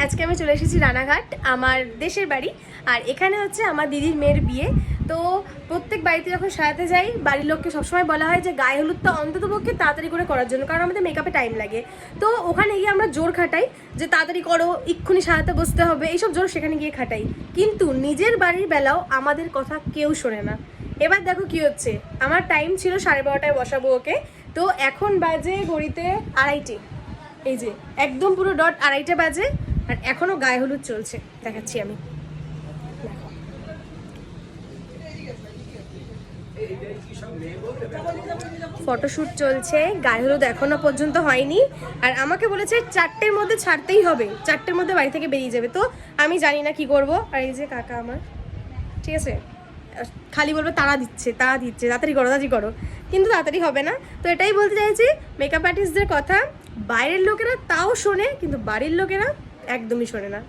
আজকে আমি চলে এসেছি রানাঘাট, আমার দেশের বাড়ি। আর এখানে হচ্ছে আমার দিদির মেয়ের বিয়ে। তো প্রত্যেক বাড়িতে যখন সাজাতে যাই, বাড়ির লোককে সবসময় বলা হয় যে গায়ে হলুদটা অন্তত পক্ষে তাড়াতাড়ি করে করার জন্য, কারণ আমাদের মেকআপে টাইম লাগে। তো ওখানে গিয়ে আমরা জোর খাটাই যে তাড়াতাড়ি করো, এক্ষুনি সাজাতে বসতে হবে, এইসব জোর সেখানে গিয়ে খাটাই। কিন্তু নিজের বাড়ির বেলাও আমাদের কথা কেউ শোনে না। এবার দেখো কি হচ্ছে, আমার টাইম ছিল 12:30টায় বসাবো ওকে, তো এখন বাজে ঘড়িতে 2:30। এই যে একদম পুরো ডট 2:30 বাজে, আর এখনো গায়ে হলুদ চলছে। দেখাচ্ছি আমি, ফটোশ্যুট চলছে, গায়ে হলুদ এখনো পর্যন্ত হয়নি। আর আমাকে বলেছে 4টের মধ্যে ছাড়তেই হবে, 4টের মধ্যে বাড়ি থেকে বেরিয়ে যাবে। তো আমি জানি না কি করব। আর এই যে কাকা আমার, ঠিক আছে, খালি বলবে তাড়া দিচ্ছে তাড়াতাড়ি করো তাড়াতাড়ি করো, কিন্তু তাড়াতাড়ি হবে না। তো এটাই বলতে চাইছি, মেকআপ আর্টিস্টদের কথা বাইরের লোকেরা তাও শোনে, কিন্তু বাড়ির লোকেরা একদমই শোনে না।